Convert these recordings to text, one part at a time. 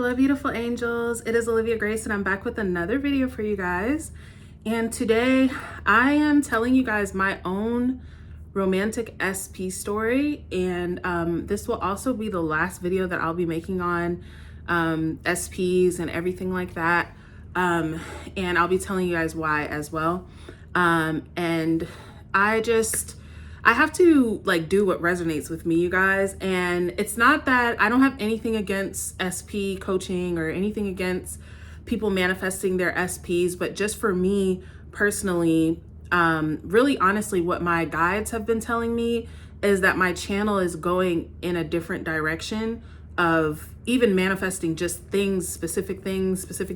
Hello, beautiful angels. It is Olivia Grace, and I'm back with another video for you guys. And today I am telling you guys my own romantic SP story. And this will also be the last video that I'll be making on SPs and everything like that. And I'll be telling you guys why as well. And I have to do what resonates with me, you guys. And it's not that I don't have anything against SP coaching or anything against people manifesting their SPs, but just for me personally, really honestly, what my guides have been telling me is that my channel is going in a different direction of even manifesting just things, specific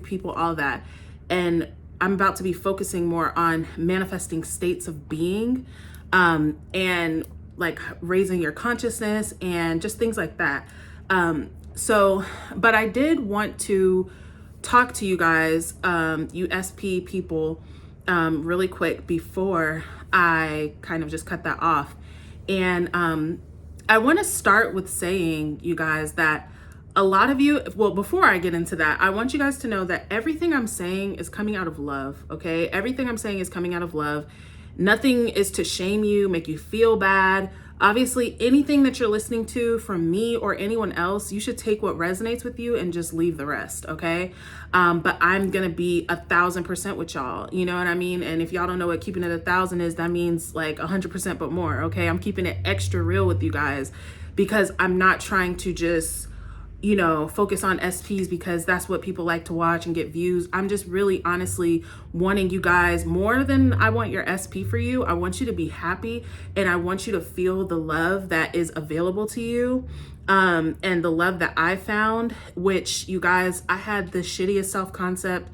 people, all that. And I'm about to be focusing more on manifesting states of being, and like raising your consciousness and just things like that. But I did want to talk to you guys, you SP people, really quick before I kind of just cut that off. And I want to start with saying, you guys, that a lot of you, well, before I get into that, I want you guys to know that everything I'm saying is coming out of love, okay? Everything I'm saying is coming out of love. Nothing is to shame you, make you feel bad. Obviously, anything that you're listening to from me or anyone else, you should take what resonates with you and just leave the rest, okay? But I'm gonna be 1,000% with y'all, you know what I mean? And if y'all don't know what keeping it 1,000 is, that means like 100% but more, okay? I'm keeping it extra real with you guys because I'm not trying to just, you know, focus on SPs because that's what people like to watch and get views. I'm just really honestly wanting you guys, more than I want your SP for you, I want you to be happy and I want you to feel the love that is available to you, and the love that I found, which, you guys, I had the shittiest self-concept.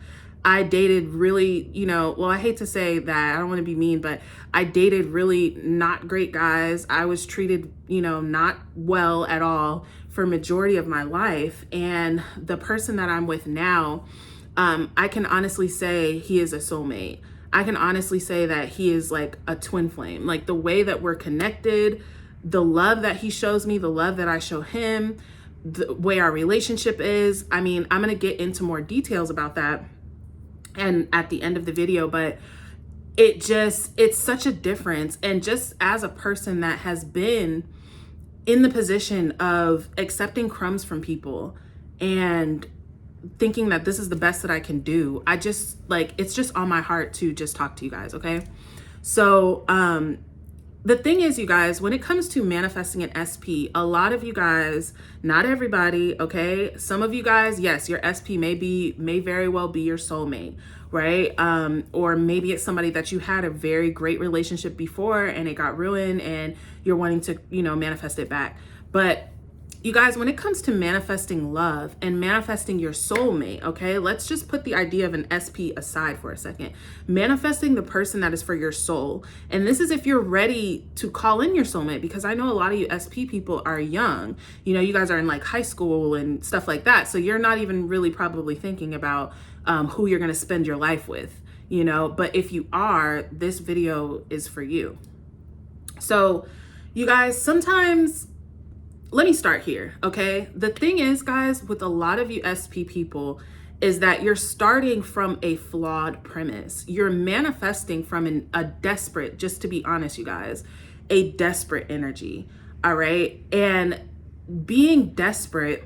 I dated really, you know, well, I hate to say that, I don't want to be mean, but I dated really not great guys. I was treated, you know, not well at all for majority of my life. And the person that I'm with now, I can honestly say he is a soulmate. I can honestly say that he is like a twin flame. Like the way that we're connected, the love that he shows me, the love that I show him, the way our relationship is. I mean, I'm going to get into more details about that and at the end of the video, but it's such a difference. And just as a person that has been in the position of accepting crumbs from people and thinking that this is the best that I can do, I just it's just on my heart to just talk to you guys, okay? So the thing is, you guys, when it comes to manifesting an SP, a lot of you guys, not everybody, okay? Some of you guys, yes, your SP may very well be your soulmate, right? Or maybe it's somebody that you had a very great relationship before and it got ruined and you're wanting to, you know, manifest it back. But you guys, when it comes to manifesting love and manifesting your soulmate, okay, let's just put the idea of an SP aside for a second. Manifesting the person that is for your soul. And this is if you're ready to call in your soulmate, because I know a lot of you SP people are young. You know, you guys are in like high school and stuff like that. So you're not even really probably thinking about who you're going to spend your life with, you know, but if you are, this video is for you. So you guys, sometimes, let me start here, okay? The thing is, guys, with a lot of you SP people is that you're starting from a flawed premise. You're manifesting from a desperate, just to be honest, you guys, a desperate energy, all right? And being desperate,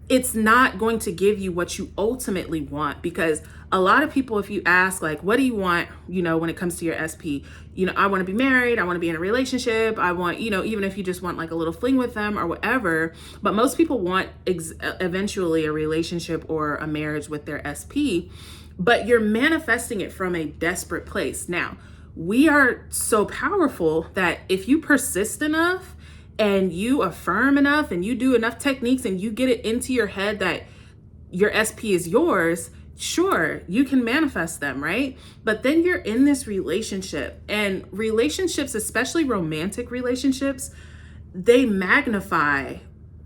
it's not going to give you what you ultimately want, because a lot of people, if you ask, like, what do you want, you know, when it comes to your SP, you know, I want to be married, I want to be in a relationship, I want, you know, even if you just want like a little fling with them or whatever, but most people want eventually a relationship or a marriage with their SP, but you're manifesting it from a desperate place. Now, we are so powerful that if you persist enough and you affirm enough and you do enough techniques and you get it into your head that your SP is yours, sure, you can manifest them, right? But then you're in this relationship, and relationships, especially romantic relationships, they magnify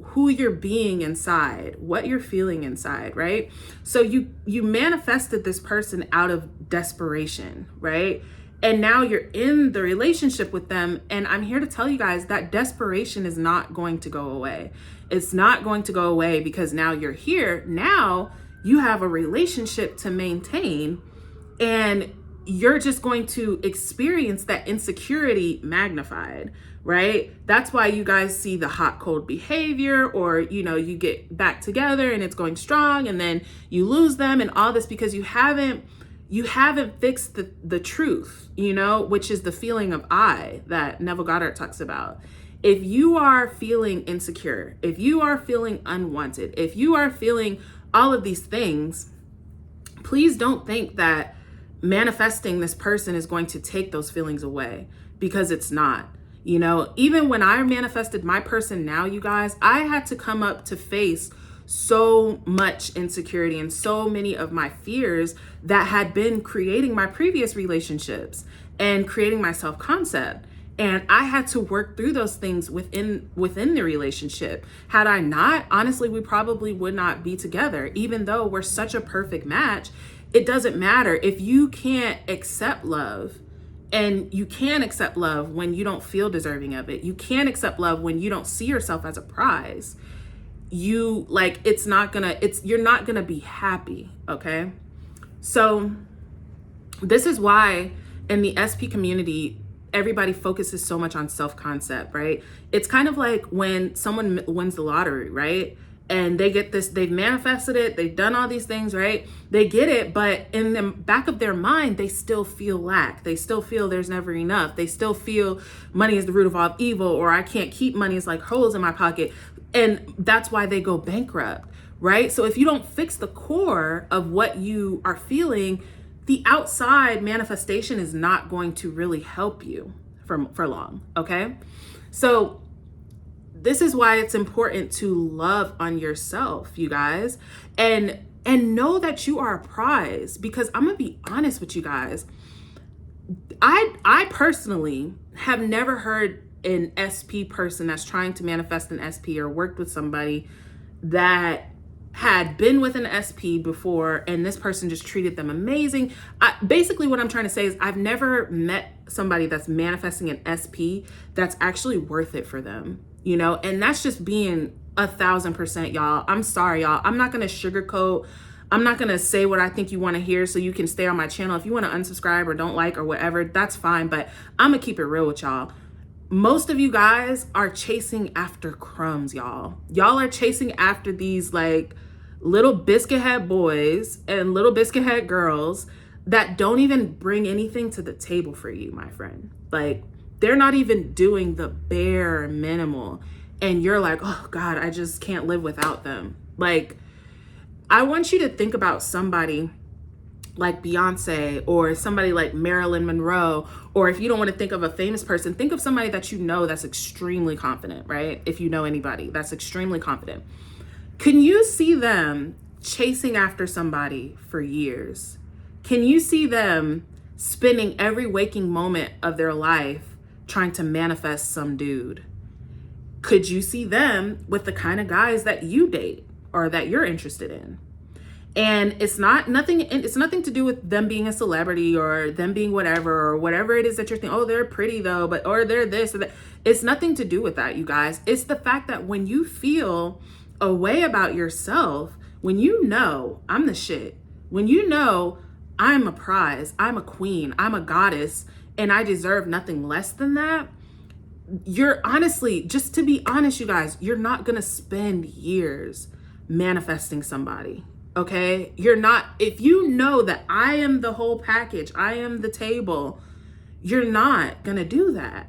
who you're being inside, what you're feeling inside, right? So you manifested this person out of desperation, right? And now you're in the relationship with them. And I'm here to tell you guys that desperation is not going to go away. It's not going to go away because now you're here. Now you have a relationship to maintain, and you're just going to experience that insecurity magnified, right? That's why you guys see the hot, cold behavior, or, you get back together and it's going strong and then you lose them and all this because you haven't fixed the truth, which is the feeling of I that Neville Goddard talks about. If you are feeling insecure, if you are feeling unwanted, if you are feeling all of these things, please don't think that manifesting this person is going to take those feelings away, because it's not. Even when I manifested my person now, you guys, I had to come up to face so much insecurity and so many of my fears that had been creating my previous relationships and creating my self-concept. And I had to work through those things within the relationship. Had I not, honestly, we probably would not be together. Even though we're such a perfect match, it doesn't matter if you can't accept love. And you can accept love when you don't feel deserving of it. You can accept love when you don't see yourself as a prize. You're not gonna be happy, okay? So this is why in the SP community, everybody focuses so much on self-concept, right? It's kind of like when someone wins the lottery, right? And they get this, they've manifested it, they've done all these things, right? They get it, but in the back of their mind, they still feel lack. They still feel there's never enough. They still feel money is the root of all evil, or I can't keep money, it's like holes in my pocket. And that's why they go bankrupt, right? So if you don't fix the core of what you are feeling, the outside manifestation is not going to really help you for long, okay? So this is why it's important to love on yourself, you guys, and know that you are a prize. Because I'm gonna be honest with you guys, I personally have never heard an SP person that's trying to manifest an SP or worked with somebody that had been with an SP before and this person just treated them amazing. Basically what I'm trying to say is I've never met somebody that's manifesting an SP that's actually worth it for them, and that's just being 1,000%, y'all. I'm sorry, y'all. I'm not going to sugarcoat. I'm not going to say what I think you want to hear so you can stay on my channel. If you want to unsubscribe or don't like or whatever, that's fine. But I'm going to keep it real with y'all. Most of you guys are chasing after crumbs, y'all. Y'all are chasing after these little biscuit head boys and little biscuit head girls that don't even bring anything to the table for you, my friend. They're not even doing the bare minimal. And you're like, oh God, I just can't live without them. I want you to think about somebody like Beyonce, or somebody like Marilyn Monroe, or if you don't want to think of a famous person, think of somebody that that's extremely confident, right? If you know anybody that's extremely confident. Can you see them chasing after somebody for years? Can you see them spending every waking moment of their life trying to manifest some dude? Could you see them with the kind of guys that you date or that you're interested in? And it's nothing to do with them being a celebrity or them being whatever it is that you're thinking, oh, they're pretty though, or they're this or that. It's nothing to do with that, you guys. It's the fact that when you feel a way about yourself, when I'm the shit, when I'm a prize, I'm a queen, I'm a goddess, and I deserve nothing less than that, you're honestly, just to be honest, you guys, you're not gonna spend years manifesting somebody. Okay, you're not. If you know that I am the whole package, I am the table, you're not gonna do that.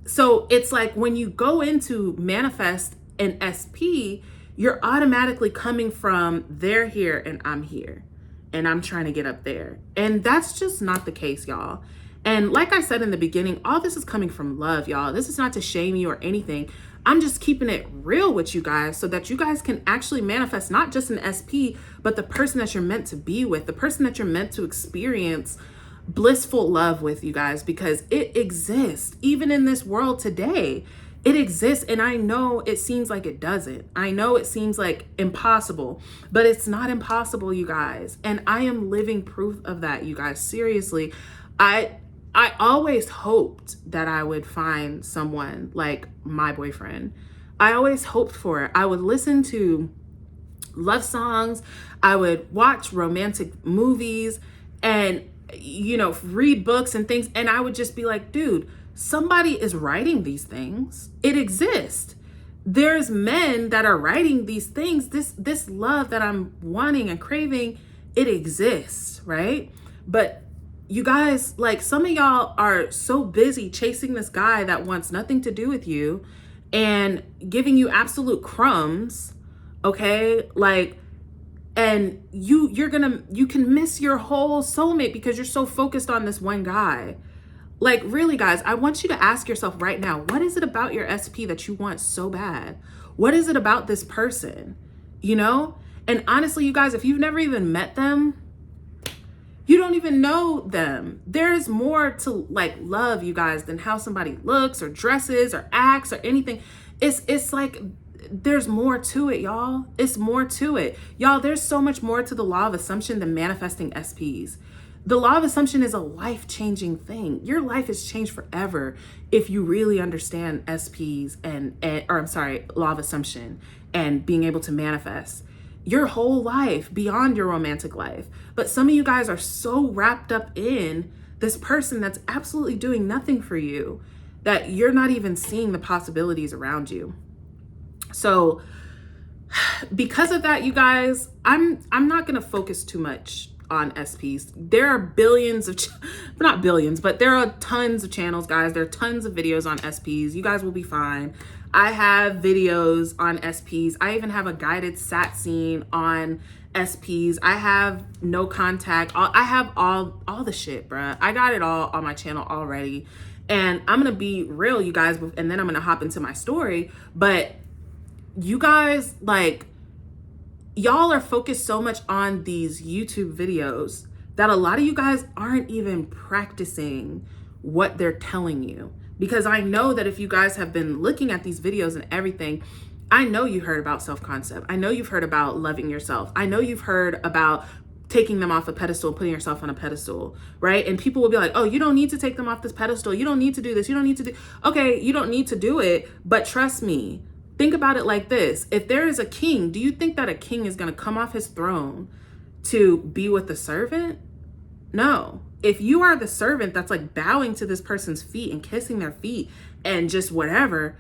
So it's like when you go into manifest an SP, you're automatically coming from they're here and I'm here and I'm trying to get up there. And that's just not the case, y'all. And like I said in the beginning, all this is coming from love, y'all. This is not to shame you or anything. I'm just keeping it real with you guys so that you guys can actually manifest not just an SP, but the person that you're meant to be with, the person that you're meant to experience blissful love with, you guys, because it exists. Even in this world today, it exists. And I know it seems like it doesn't. I know it seems like impossible, but it's not impossible, you guys. And I am living proof of that, you guys. Seriously, I always hoped that I would find someone like my boyfriend. I always hoped for it. I would listen to love songs, I would watch romantic movies, and read books and things, and I would just be like, dude, somebody is writing these things. It exists. There's men that are writing these things. This love that I'm wanting and craving, it exists, right? But you guys, like, some of y'all are so busy chasing this guy that wants nothing to do with you and giving you absolute crumbs, okay? Like, and you can miss your whole soulmate because you're so focused on this one guy. Like, really, guys, I want you to ask yourself right now, what is it about your SP that you want so bad? What is it about this person? And honestly, you guys, if you've never even met them, you don't even know them. There's more to, like, love, you guys, than how somebody looks or dresses or acts or anything. It's like, there's more to it, y'all. It's more to it. Y'all, there's so much more to the law of assumption than manifesting SPs. The law of assumption is a life-changing thing. Your life is changed forever if you really understand SPs law of assumption and being able to manifest your whole life beyond your romantic life. But some of you guys are so wrapped up in this person that's absolutely doing nothing for you that you're not even seeing the possibilities around you. So because of that, you guys, I'm not going to focus too much on SPs. There are billions of, not billions, but there are tons of channels, guys. There are tons of videos on SPs. You guys will be fine. I have videos on SPs. I even have a guided sat scene on SPs. I have no contact. I have all the shit, bruh. I got it all on my channel already. And I'm going to be real, you guys, and then I'm going to hop into my story. But you guys, like, y'all are focused so much on these YouTube videos that a lot of you guys aren't even practicing what they're telling you. Because I know that if you guys have been looking at these videos and everything, I know you heard about self-concept. I know you've heard about loving yourself. I know you've heard about taking them off a pedestal, putting yourself on a pedestal, right? And people will be like, oh, you don't need to take them off this pedestal. You don't need to do this. You don't need to do, okay, you don't need to do it, but trust me. Think about it like this. If there is a king, do you think that a king is going to come off his throne to be with the servant? No. If you are the servant that's like bowing to this person's feet and kissing their feet and just whatever,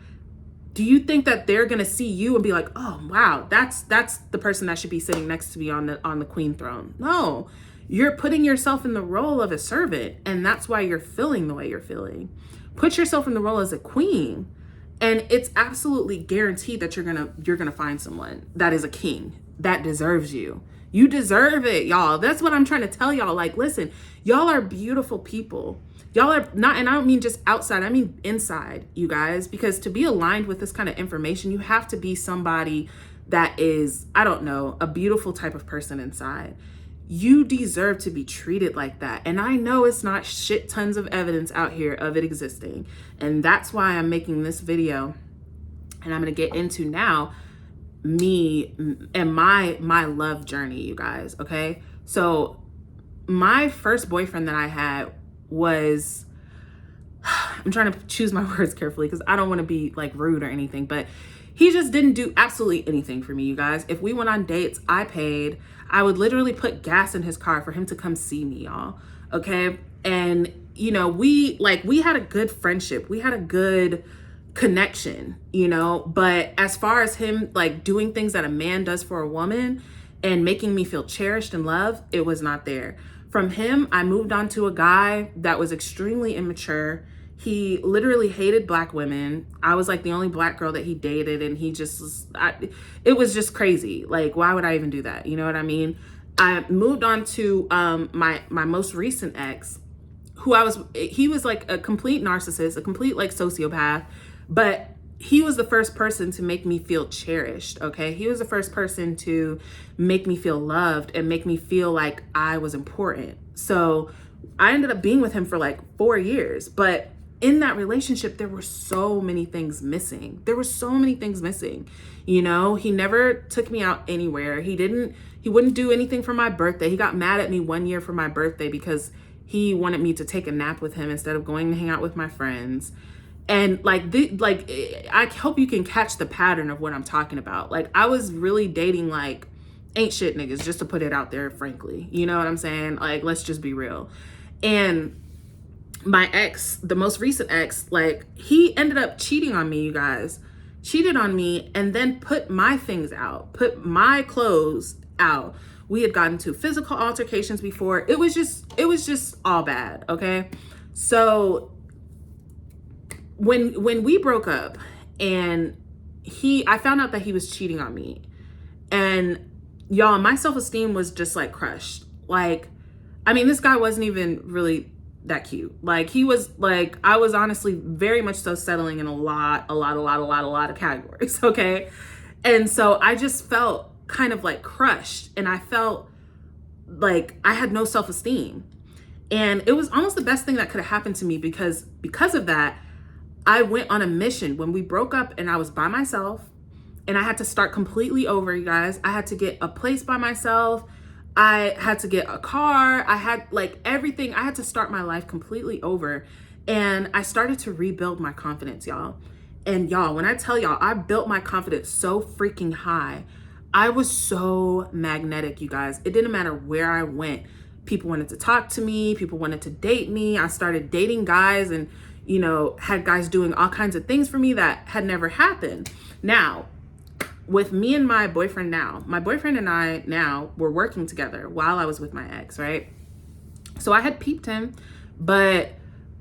do you think that they're going to see you and be like, oh, wow, that's the person that should be sitting next to me on the queen throne? No. You're putting yourself in the role of a servant, and that's why you're feeling the way you're feeling. Put yourself in the role as a queen. And it's absolutely guaranteed that you're gonna find someone that is a king that deserves you. You deserve it, y'all. That's what I'm trying to tell y'all. Like, listen, y'all are beautiful people. Y'all are not, and I don't mean just outside, I mean inside, you guys, because to be aligned with this kind of information, you have to be somebody that is, I don't know, a beautiful type of person inside. You deserve to be treated like that. And I know it's not shit tons of evidence out here of it existing. And that's why I'm making this video. And I'm going to get into now me and my love journey, you guys. Okay. So my first boyfriend that I had was, I'm trying to choose my words carefully because I don't want to be like rude or anything, but he just didn't do absolutely anything for me, you guys. If we went on dates, I paid. I would literally put gas in his car for him to come see me, y'all. Okay. And, we had a good friendship. We had a good connection, but as far as him like doing things that a man does for a woman and making me feel cherished and loved, it was not there. From him, I moved on to a guy that was extremely immature. He literally hated Black women. I was like the only Black girl that he dated, and he just was, it was just crazy. Like, why would I even do that? You know what I mean? I moved on to my most recent ex, he was like a complete narcissist, a complete like sociopath, but he was the first person to make me feel cherished, okay? He was the first person to make me feel loved and make me feel like I was important. So I ended up being with him for like 4 years, but in that relationship, there were so many things missing. There were so many things missing. He never took me out anywhere. He wouldn't do anything for my birthday. He got mad at me one year for my birthday because he wanted me to take a nap with him instead of going to hang out with my friends. And I hope you can catch the pattern of what I'm talking about. Like, I was really dating like ain't shit niggas, just to put it out there, frankly. You know what I'm saying? Like, let's just be real. And my ex, the most recent ex, like, he ended up cheating on me, you guys. Cheated on me and then put my things out, put my clothes out. We had gotten to physical altercations before. It was just all bad, okay? So when we broke up and I found out that he was cheating on me, and y'all, my self-esteem was just like crushed. Like, I mean, this guy wasn't even really that cute. Like, he was like, I was honestly very much so settling in a lot of categories, okay? And so I just felt kind of like crushed, and I felt like I had no self-esteem. And it was almost the best thing that could have happened to me, because of that, I went on a mission when we broke up and I was by myself and I had to start completely over, you guys. I had to get a place by myself. I had to get a car. I had like everything. I had to start my life completely over. And I started to rebuild my confidence, y'all. And y'all, when I tell y'all, I built my confidence so freaking high. I was so magnetic, you guys. It didn't matter where I went. People wanted to talk to me. People wanted to date me. I started dating guys and, you know, had guys doing all kinds of things for me that had never happened. Now, with me and my boyfriend and I now were working together while I was with my ex, right? So I had peeped him, but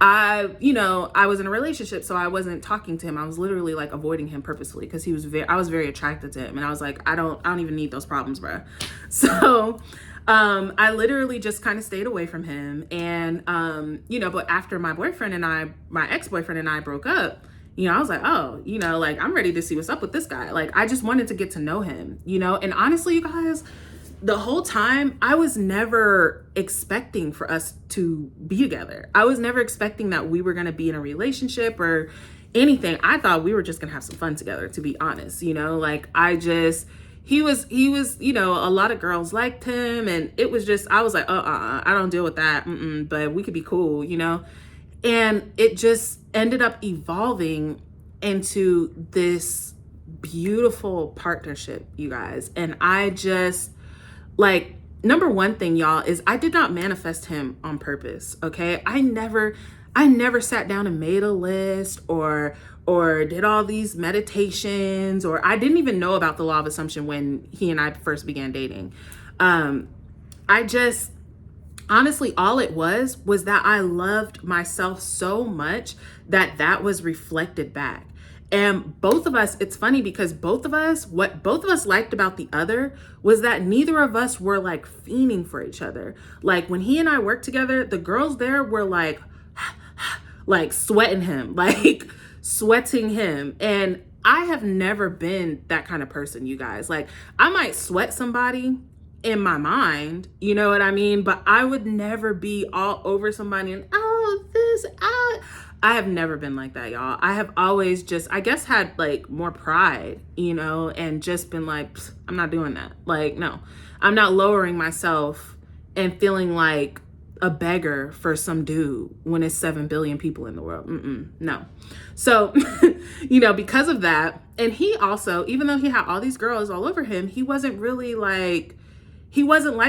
I was in a relationship, so I wasn't talking to him. I was literally like avoiding him purposefully because I was very attracted to him, and I was like, I don't even need those problems, bro. So I literally just kind of stayed away from him. And but after my ex-boyfriend and I broke up, I was like, oh, like, I'm ready to see what's up with this guy. Like, I just wanted to get to know him, and honestly, you guys, the whole time I was never expecting for us to be together. I was never expecting that we were going to be in a relationship or anything. I thought we were just going to have some fun together, to be honest. Like, he was, a lot of girls liked him, and it was just, I was like, I don't deal with that. But we could be cool, and it just ended up evolving into this beautiful partnership, you guys. And I just, like, number one thing, y'all, is I did not manifest him on purpose, okay? I never sat down and made a list or did all these meditations, or I didn't even know about the law of assumption when he and I first began dating. I just, honestly, all it was that I loved myself so much that was reflected back. And both of us, it's funny because what both of us liked about the other was that neither of us were like fiending for each other. Like, when he and I worked together, the girls there were like sweating him, like sweating him. And I have never been that kind of person, you guys. Like, I might sweat somebody in my mind, you know what I mean? But I would never be all over somebody and, I have never been like that, y'all. I have always just, I guess, had like more pride, and just been like, I'm not doing that. Like, no, I'm not lowering myself and feeling like a beggar for some dude when it's 7 billion people in the world. No. So, because of that, and he also, even though he had all these girls all over him, he wasn't like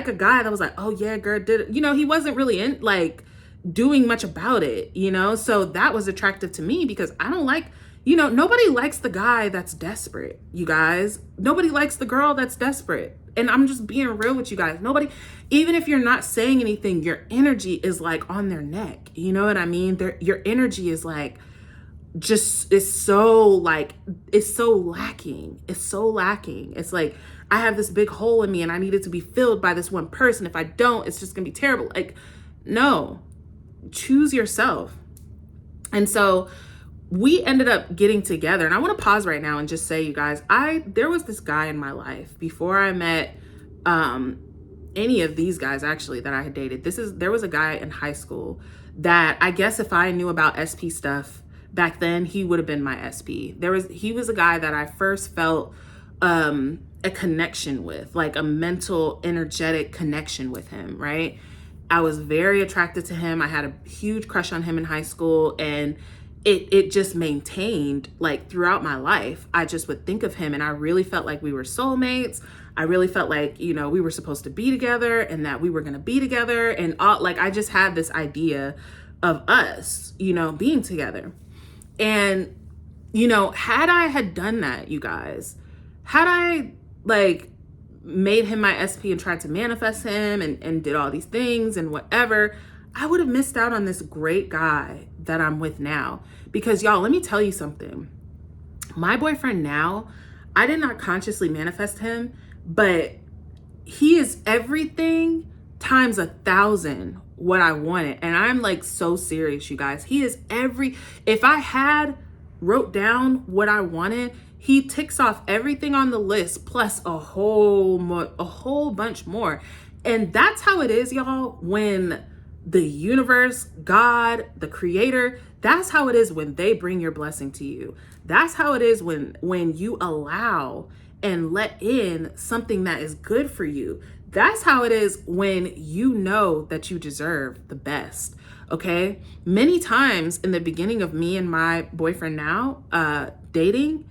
a guy that was like, oh yeah, girl, did it. He wasn't really in like doing much about it, so that was attractive to me because I don't like, nobody likes the guy that's desperate, you guys. Nobody likes the girl that's desperate. And I'm just being real with you guys. Nobody, even if you're not saying anything, your energy is like on their neck. You know what I mean? Your energy is like, it's so lacking. It's so lacking. It's like, I have this big hole in me and I need it to be filled by this one person. If I don't, it's just gonna be terrible. Like, no, choose yourself. And so we ended up getting together, and I want to pause right now and just say, you guys, there was this guy in my life before I met any of these guys actually that I had dated. There was a guy in high school that I guess if I knew about SP stuff back then, he would have been my SP. He was a guy that I first felt a connection with, like a mental, energetic connection with him, right? I was very attracted to him. I had a huge crush on him in high school, and it just maintained like throughout my life. I just would think of him and I really felt like we were soulmates. I really felt like, you know, we were supposed to be together and that we were going to be together, and all, like, I just had this idea of us, you know, being together. And, you know, had I had done that, you guys, had I like made him my SP and tried to manifest him and did all these things and whatever, I would have missed out on this great guy that I'm with now. Because y'all, let me tell you something. My boyfriend now, I did not consciously manifest him, but he is everything times 1,000 what I wanted. And I'm like so serious, you guys. He is if I had wrote down what I wanted, he ticks off everything on the list plus a whole bunch more. And that's how it is, y'all, when the universe, God, the creator, that's how it is when they bring your blessing to you. That's how it is when you allow and let in something that is good for you. That's how it is when you know that you deserve the best. Okay. Many times in the beginning of me and my boyfriend now, dating,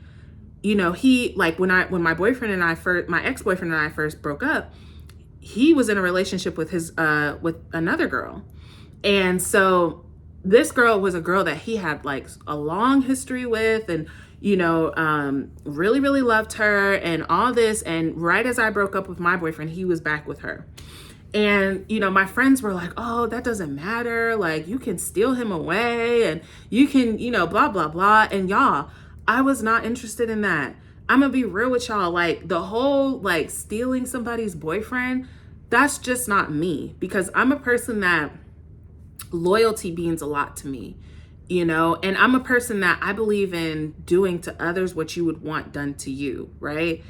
you know, he, like, when my boyfriend and my ex-boyfriend and I first broke up, he was in a relationship with with another girl. And so this girl was a girl that he had like a long history with, and, you know, really, really loved her and all this. And right as I broke up with my boyfriend, he was back with her. And, you know, my friends were like, oh, that doesn't matter. Like, you can steal him away and you can, you know, blah, blah, blah. And y'all, I was not interested in that. I'm gonna be real with y'all. Like, the whole like stealing somebody's boyfriend, that's just not me, because I'm a person that loyalty means a lot to me, you know, and I'm a person that I believe in doing to others what you would want done to you, right?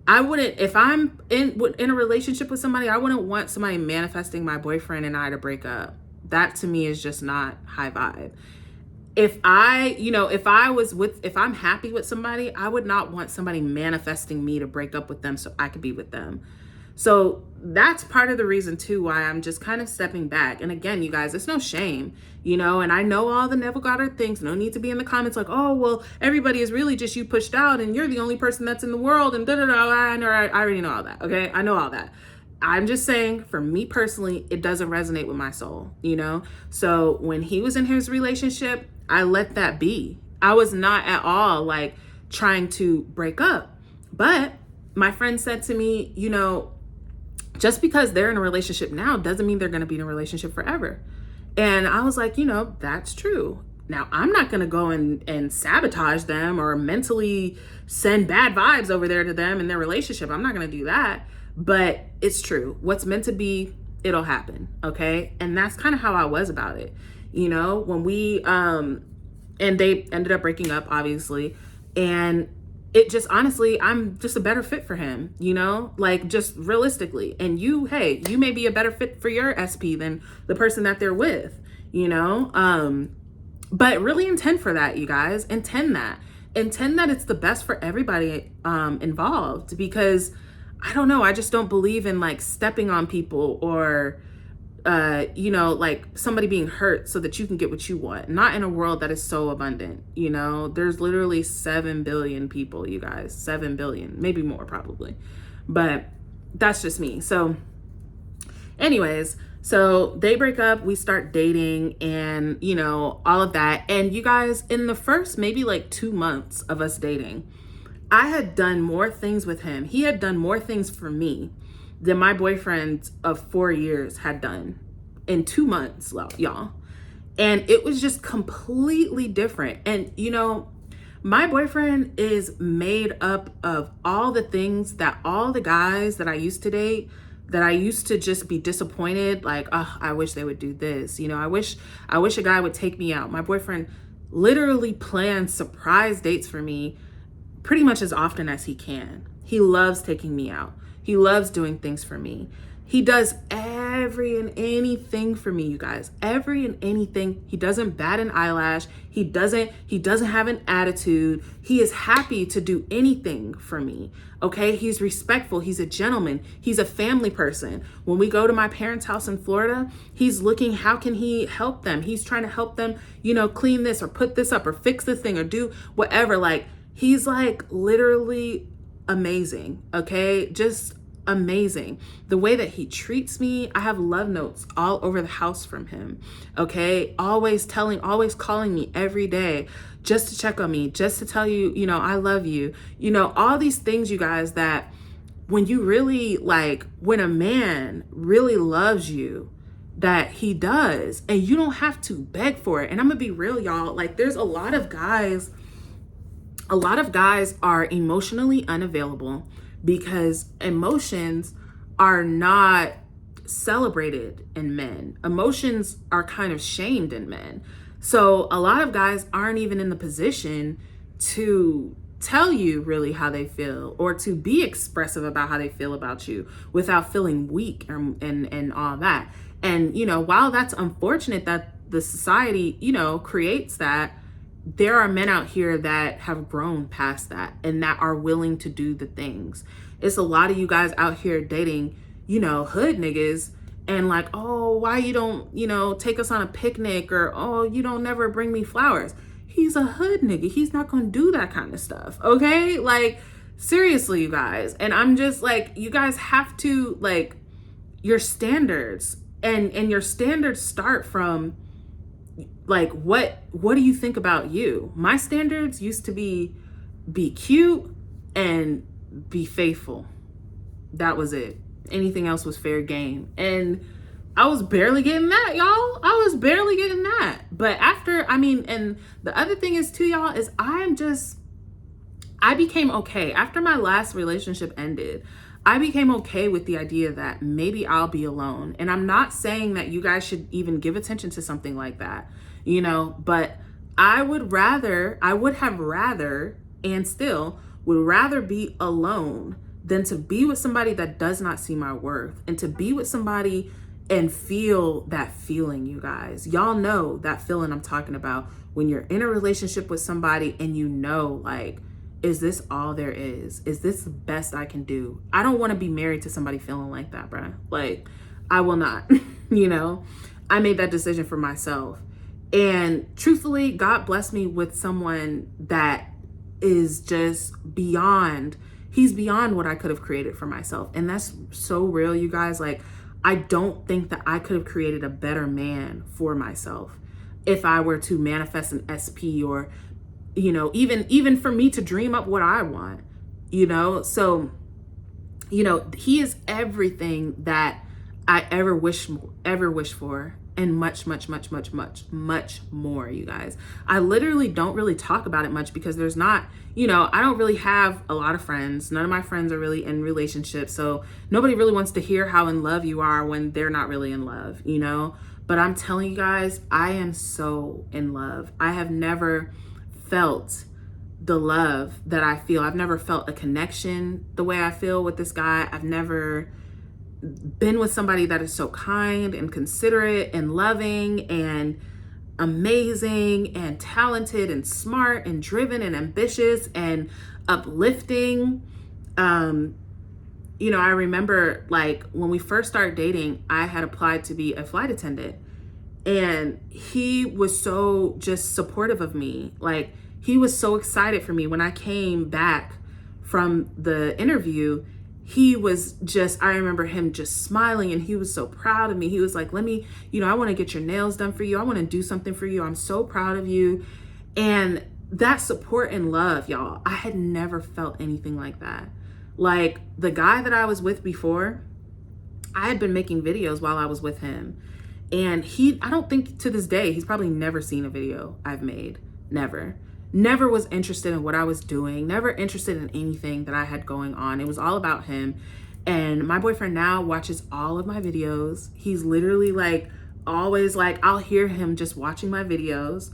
I wouldn't, if I'm in a relationship with somebody, I wouldn't want somebody manifesting my boyfriend and I to break up. That to me is just not high vibe. If I'm happy with somebody, I would not want somebody manifesting me to break up with them so I could be with them. So that's part of the reason too why I'm just kind of stepping back. And again, you guys, it's no shame, you know, and I know all the Neville Goddard things. No need to be in the comments like, oh, well, everybody is really just you pushed out and you're the only person that's in the world and da-da-da. I already know all that. Okay. I know all that. I'm just saying, for me personally, it doesn't resonate with my soul, you know? So when he was in his relationship, I let that be. I was not at all like trying to break up. But my friend said to me, you know, just because they're in a relationship now doesn't mean they're going to be in a relationship forever. And I was like, you know, that's true. Now, I'm not going to go and sabotage them or mentally send bad vibes over there to them in their relationship. I'm not going to do that. But it's true. What's meant to be, it'll happen. Okay. And that's kind of how I was about it. You know, when we, and they ended up breaking up, obviously. And it just, honestly, I'm just a better fit for him, you know, like, just realistically. And you may be a better fit for your SP than the person that they're with, you know? But really intend for that, you guys. Intend that it's the best for everybody involved, because I don't know, I just don't believe in like stepping on people or, you know, like somebody being hurt so that you can get what you want. Not in a world that is so abundant, you know. There's literally 7 billion people, you guys. 7 billion, maybe more probably. But that's just me. So anyways, so they break up, we start dating, and, you know, all of that. And you guys, in the first maybe like 2 months of us dating, I had done more things with him. He had done more things for me than my boyfriend of 4 years had done in 2 months, y'all. And it was just completely different. And, you know, my boyfriend is made up of all the things that all the guys that I used to date, that I used to just be disappointed, like, oh, I wish they would do this. You know, I wish a guy would take me out. My boyfriend literally plans surprise dates for me pretty much as often as he can. He loves taking me out. He loves doing things for me. He does every and anything for me, you guys. Every and anything. He doesn't bat an eyelash. He doesn't have an attitude. He is happy to do anything for me. Okay? He's respectful. He's a gentleman. He's a family person. When we go to my parents' house in Florida, he's looking, how can he help them? He's trying to help them, clean this or put this up or fix this thing or do whatever. Like, he's like literally amazing. Okay? Just amazing. The way that he treats me, I have love notes all over the house from him. Okay? Always calling me every day just to check on me, just to tell you, I love you. All these things, you guys, that when you really when a man really loves you, that he does, and you don't have to beg for it. And I'm gonna be real, y'all. Like, there's a lot of guys are emotionally unavailable because emotions are not celebrated in men. Emotions are kind of shamed in men. So a lot of guys aren't even in the position to tell you really how they feel or to be expressive about how they feel about you without feeling weak and all that. And, while that's unfortunate that the society, creates that, there are men out here that have grown past that and that are willing to do the things. It's a lot of you guys out here dating, hood niggas and like, oh, why you don't, take us on a picnic, or, oh, you don't never bring me flowers. He's a hood nigga. He's not going to do that kind of stuff. Okay. Like, seriously, you guys. And I'm just like, you guys have to your standards and your standards start from what do you think about you? My standards used to be cute and be faithful. That was it. Anything else was fair game. And I was barely getting that, y'all. I was barely getting that. But and the other thing is too, y'all, is I became okay. After my last relationship ended, I became okay with the idea that maybe I'll be alone. And I'm not saying that you guys should even give attention to something like that, but I would have rather, and still would rather be alone than to be with somebody that does not see my worth, and to be with somebody and feel that feeling, you guys. Y'all know that feeling I'm talking about when you're in a relationship with somebody and is this all there is? Is this the best I can do? I don't want to be married to somebody feeling like that, bruh. I will not, I made that decision for myself. And truthfully, God blessed me with someone that is just he's beyond what I could have created for myself. And that's so real, you guys. I don't think that I could have created a better man for myself if I were to manifest an SP, or, even for me to dream up what I want, So, he is everything that I ever wish for, and much, much, much, much, much, much more, you guys. I literally don't really talk about it much because there's not, I don't really have a lot of friends. None of my friends are really in relationships. So nobody really wants to hear how in love you are when they're not really in love, But I'm telling you guys, I am so in love. I have never felt the love that I feel. I've never felt a connection the way I feel with this guy. I've never been with somebody that is so kind and considerate and loving and amazing and talented and smart and driven and ambitious and uplifting. I remember when we first started dating, I had applied to be a flight attendant, and he was so just supportive of me. He was so excited for me when I came back from the interview. He was I remember him just smiling, and he was so proud of me. He was like, let me, I want to get your nails done for you. I want to do something for you. I'm so proud of you. And that support and love, y'all, I had never felt anything like that. The guy that I was with before, I had been making videos while I was with him. And I don't think to this day, he's probably never seen a video I've made. Never was interested in what I was doing, never interested in anything that I had going on. It was all about him. And my boyfriend now watches all of my videos. He's literally always I'll hear him just watching my videos.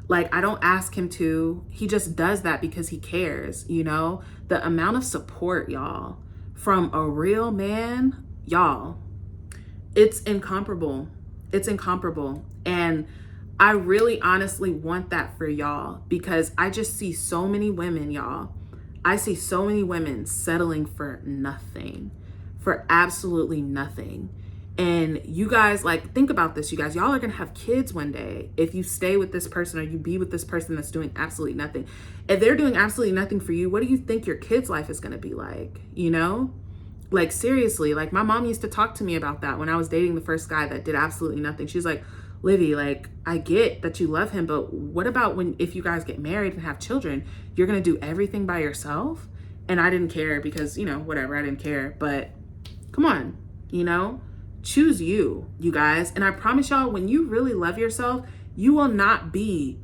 I don't ask him to. He just does that because he cares, The amount of support, y'all, from a real man, y'all, it's incomparable. It's incomparable. And I really honestly want that for y'all, because I just see so many women, y'all. I see so many women settling for nothing, for absolutely nothing. And you guys, like, think about this, you guys. Y'all are gonna have kids one day if you stay with this person or you be with this person that's doing absolutely nothing. If they're doing absolutely nothing for you, what do you think your kid's life is gonna be like? You know? Like, seriously, like, my mom used to talk to me about that when I was dating the first guy that did absolutely nothing. She's like, Livy, like, I get that you love him, but what about if you guys get married and have children, you're gonna do everything by yourself? And I didn't care because, you know, whatever, I didn't care. But come on, you know, choose you guys. And I promise y'all, when you really love yourself, you will not be,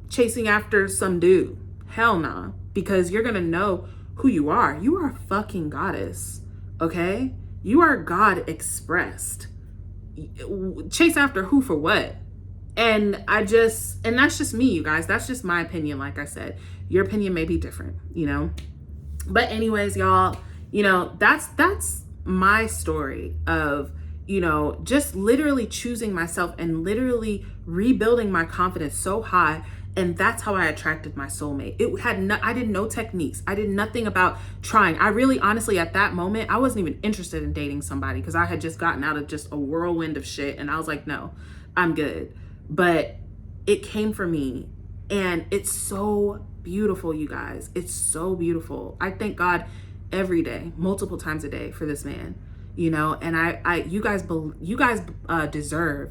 chasing after some dude. Hell nah. Because you're gonna know who you are. You are a fucking goddess, okay? You are God expressed. Chase after who for what? And that's just me, you guys. That's just my opinion. Like I said, your opinion may be different, you know? But anyways, y'all, you know, that's my story of, you know, just literally choosing myself and literally rebuilding my confidence so high. And that's how I attracted my soulmate. I did no techniques. I did nothing about trying. I really, honestly, at that moment, I wasn't even interested in dating somebody because I had just gotten out of just a whirlwind of shit. And I was like, no, I'm good. But it came for me. And it's so beautiful, you guys. It's so beautiful. I thank God every day, multiple times a day, for this man, you know. And you guys deserve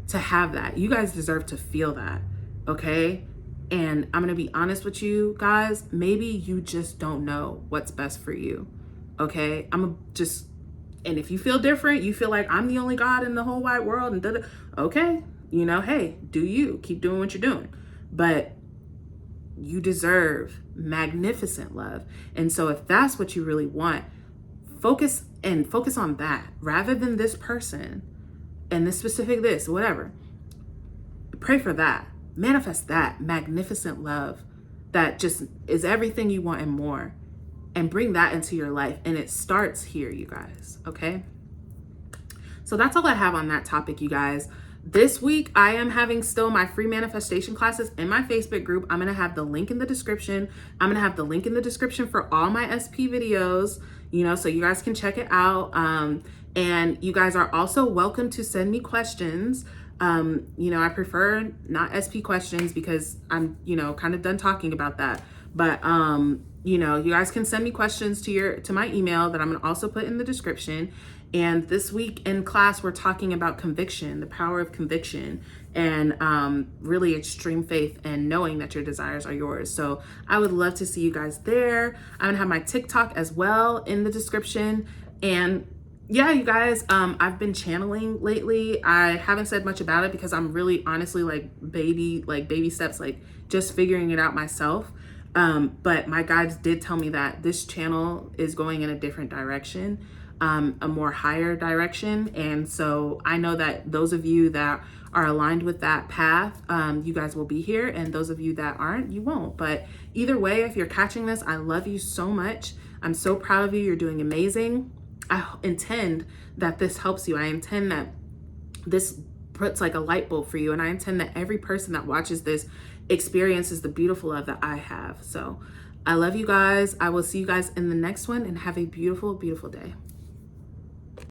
to have that. You guys deserve to feel that, okay? And I'm gonna be honest with you guys, maybe you just don't know what's best for you, okay? And if you feel different, you feel like I'm the only God in the whole wide world, and okay, you know, hey, do you, keep doing what you're doing. But you deserve magnificent love. And so if that's what you really want, focus on that rather than this person and this specific whatever. Pray for that. Manifest that magnificent love that just is everything you want and more, and bring that into your life. And it starts here, you guys, okay? So that's all I have on that topic, you guys. This week, I am having still my free manifestation classes in my Facebook group. I'm going to have the link in the description. I'm going to have the link in the description for all my SP videos, you know, so you guys can check it out. And you guys are also welcome to send me questions. You know, I prefer not SP questions because I'm, you know, kind of done talking about that. But, you know, you guys can send me questions to my email that I'm going to also put in the description. And this week in class, we're talking about conviction, the power of conviction, and really extreme faith and knowing that your desires are yours. So I would love to see you guys there. I'm gonna have my TikTok as well in the description. And yeah, you guys, I've been channeling lately. I haven't said much about it because I'm really honestly baby steps, like just figuring it out myself. But my guides did tell me that this channel is going in a different direction, a more higher direction. And so I know that those of you that are aligned with that path, you guys will be here. And those of you that aren't, you won't. But either way, if you're catching this, I love you so much. I'm so proud of you. You're doing amazing. I intend that this helps you. I intend that this puts like a light bulb for you. And I intend that every person that watches this experiences the beautiful love that I have. So I love you guys. I will see you guys in the next one, and have a beautiful, beautiful day.